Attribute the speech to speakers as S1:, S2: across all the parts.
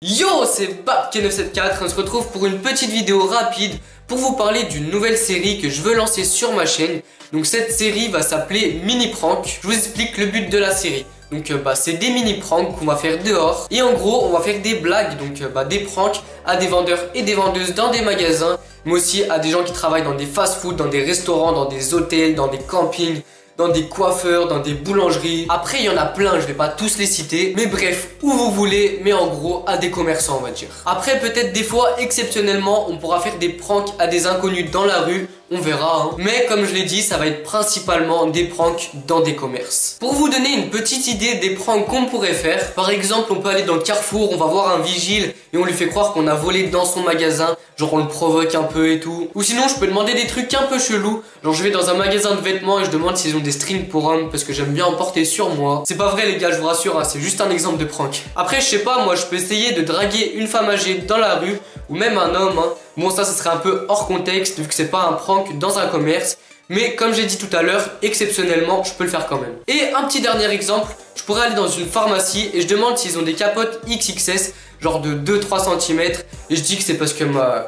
S1: Yo, c'est Babk974, on se retrouve pour une petite vidéo rapide pour vous parler d'une nouvelle série que je veux lancer sur ma chaîne. Donc cette série va s'appeler Mini Prank. Je vous explique le but de la série. Donc c'est des mini pranks qu'on va faire dehors. Et en gros on va faire des blagues, donc des pranks à des vendeurs et des vendeuses dans des magasins, mais aussi à des gens qui travaillent dans des fast-food, dans des restaurants, dans des hôtels, dans des campings, dans des coiffeurs, dans des boulangeries. Après il y en a plein, je vais pas tous les citer, mais bref, où vous voulez, mais en gros à des commerçants on va dire. Après peut-être des fois exceptionnellement on pourra faire des pranks à des inconnus dans la rue, on verra hein. Mais comme je l'ai dit, ça va être principalement des pranks dans des commerces. Pour vous donner une petite idée des pranks qu'on pourrait faire, par exemple on peut aller dans le Carrefour, on va voir un vigile et on lui fait croire qu'on a volé dans son magasin, genre on le provoque un peu et tout. Ou sinon je peux demander des trucs un peu chelous, genre je vais dans un magasin de vêtements et je demande s'ils ont des strings pour hommes parce que j'aime bien en porter sur moi. C'est pas vrai les gars, je vous rassure hein, c'est juste un exemple de prank. Après je sais pas, moi je peux essayer de draguer une femme âgée dans la rue ou même un homme hein. Bon ça serait un peu hors contexte vu que c'est pas un prank dans un commerce, mais comme j'ai dit tout à l'heure, exceptionnellement je peux le faire quand même. Et un petit dernier exemple, je pourrais aller dans une pharmacie et je demande s'ils ont des capotes XXS, genre de 2-3 cm, et je dis que c'est parce que ma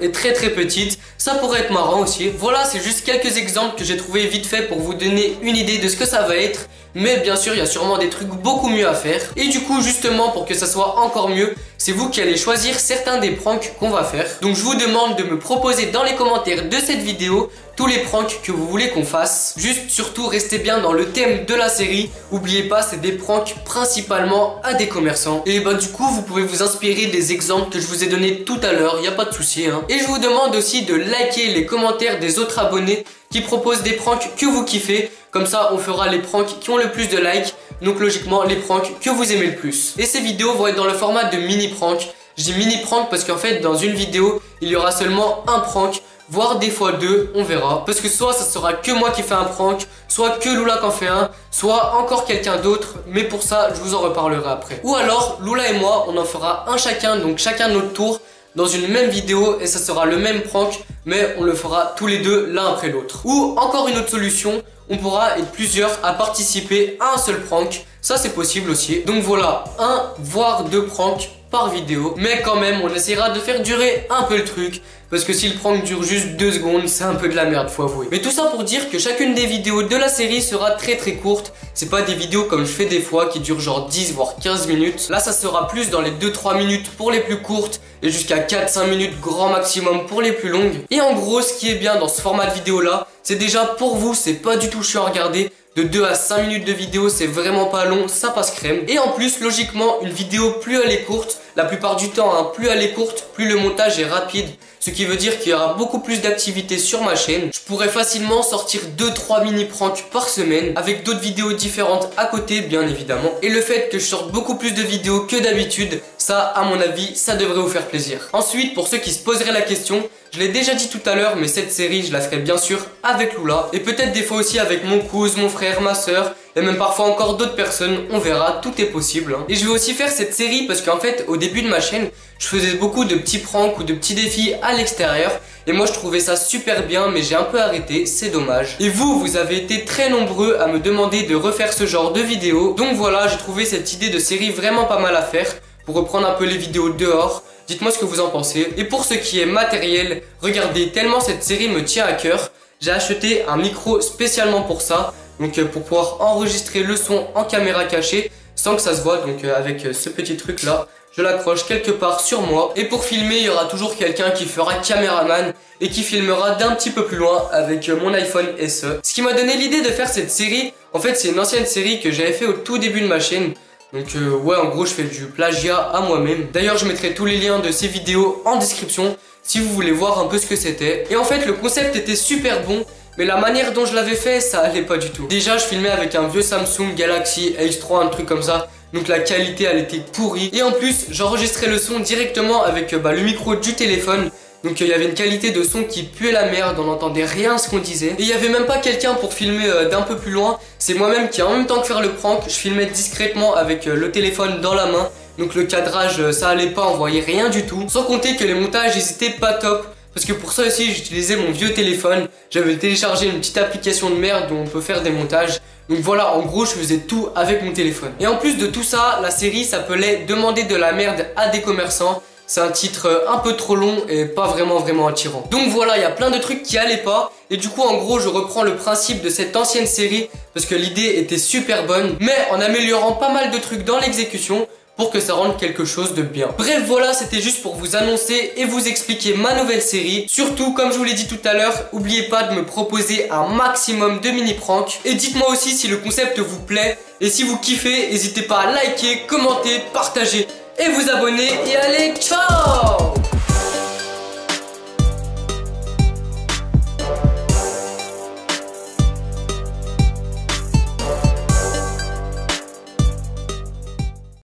S1: est très petite. Ça pourrait être marrant aussi. Voilà, c'est juste quelques exemples que j'ai trouvé vite fait pour vous donner une idée de ce que ça va être. Mais bien sûr, il y a sûrement des trucs beaucoup mieux à faire. Et du coup, justement, pour que ça soit encore mieux, c'est vous qui allez choisir certains des pranks qu'on va faire. Donc je vous demande de me proposer dans les commentaires de cette vidéo tous les pranks que vous voulez qu'on fasse. Juste, surtout, restez bien dans le thème de la série. N'oubliez pas, c'est des pranks principalement à des commerçants. Et bah du coup, vous pouvez vous inspirer des exemples que je vous ai donnés tout à l'heure, il n'y a pas de souci hein. Et je vous demande aussi de liker les commentaires des autres abonnés qui proposent des pranks que vous kiffez. Comme ça, on fera les pranks qui ont le plus de likes. Donc logiquement, les pranks que vous aimez le plus. Et ces vidéos vont être dans le format de mini prank. Je dis mini prank parce qu'en fait, dans une vidéo, il y aura seulement un prank, voire des fois deux, on verra. Parce que soit ça sera que moi qui fais un prank, soit que Lula qui en fait un, soit encore quelqu'un d'autre. Mais pour ça, je vous en reparlerai après. Ou alors, Lula et moi, on en fera un chacun, donc chacun notre tour, dans une même vidéo et ça sera le même prank, mais on le fera tous les deux l'un après l'autre. Ou encore une autre solution, on pourra être plusieurs à participer à un seul prank, ça c'est possible aussi. Donc voilà, un voire deux pranks par vidéo, mais quand même on essaiera de faire durer un peu le truc, parce que si le prank dure juste 2 secondes, c'est un peu de la merde, faut avouer. Mais tout ça pour dire que chacune des vidéos de la série sera très courte. C'est pas des vidéos comme je fais des fois qui durent genre 10 voire 15 minutes. Là ça sera plus dans les 2-3 minutes pour les plus courtes et jusqu'à 4-5 minutes grand maximum pour les plus longues. Et en gros ce qui est bien dans ce format de vidéo là, c'est déjà pour vous, c'est pas du tout chiant à regarder. De 2 à 5 minutes de vidéo, c'est vraiment pas long, ça passe crème. Et en plus, logiquement, une vidéo plus elle est courte, la plupart du temps, hein, plus elle est courte, plus le montage est rapide. Ce qui veut dire qu'il y aura beaucoup plus d'activités sur ma chaîne. Je pourrais facilement sortir 2-3 mini pranks par semaine, avec d'autres vidéos différentes à côté, bien évidemment. Et le fait que je sorte beaucoup plus de vidéos que d'habitude, ça, à mon avis, ça devrait vous faire plaisir. Ensuite, pour ceux qui se poseraient la question, je l'ai déjà dit tout à l'heure, mais cette série, je la ferai bien sûr avec Lula. Et peut-être des fois aussi avec mon cousin, mon frère, ma soeur, et même parfois encore d'autres personnes, on verra, tout est possible hein. Et je vais aussi faire cette série parce qu'en fait, au début de ma chaîne, je faisais beaucoup de petits pranks ou de petits défis à l'extérieur. Et moi je trouvais ça super bien, mais j'ai un peu arrêté, c'est dommage. Et vous avez été très nombreux à me demander de refaire ce genre de vidéo. Donc voilà, j'ai trouvé cette idée de série vraiment pas mal à faire, pour reprendre un peu les vidéos dehors. Dites-moi ce que vous en pensez. Et pour ce qui est matériel, regardez, tellement cette série me tient à cœur, j'ai acheté un micro spécialement pour ça. Donc pour pouvoir enregistrer le son en caméra cachée sans que ça se voit. Donc avec ce petit truc là, je l'accroche quelque part sur moi. Et pour filmer, il y aura toujours quelqu'un qui fera caméraman et qui filmera d'un petit peu plus loin avec mon iPhone SE. Ce qui m'a donné l'idée de faire cette série, en fait c'est une ancienne série que j'avais fait au tout début de ma chaîne. Donc ouais, en gros je fais du plagiat à moi-même. D'ailleurs je mettrai tous les liens de ces vidéos en description si vous voulez voir un peu ce que c'était. Et en fait le concept était super bon, mais la manière dont je l'avais fait, ça allait pas du tout. Déjà je filmais avec un vieux Samsung Galaxy S3, un truc comme ça. Donc la qualité elle était pourrie. Et en plus j'enregistrais le son directement avec le micro du téléphone. Donc il y avait une qualité de son qui puait la merde, on n'entendait rien ce qu'on disait. Et il n'y avait même pas quelqu'un pour filmer d'un peu plus loin. C'est moi-même qui, en même temps que faire le prank, je filmais discrètement avec le téléphone dans la main. Donc le cadrage ça allait pas, on voyait rien du tout. Sans compter que les montages ils étaient pas top. Parce que pour ça aussi j'utilisais mon vieux téléphone. J'avais téléchargé une petite application de merde où on peut faire des montages. Donc voilà, en gros je faisais tout avec mon téléphone. Et en plus de tout ça, la série s'appelait Demander de la merde à des commerçants. C'est un titre un peu trop long et pas vraiment attirant. Donc voilà, il y a plein de trucs qui allaient pas. Et du coup en gros je reprends le principe de cette ancienne série parce que l'idée était super bonne, mais en améliorant pas mal de trucs dans l'exécution pour que ça rende quelque chose de bien. Bref voilà, c'était juste pour vous annoncer et vous expliquer ma nouvelle série. Surtout, comme je vous l'ai dit tout à l'heure, n'oubliez pas de me proposer un maximum de mini pranks. Et dites-moi aussi si le concept vous plaît. Et si vous kiffez, n'hésitez pas à liker, commenter, partager et vous abonner. Et allez, ciao!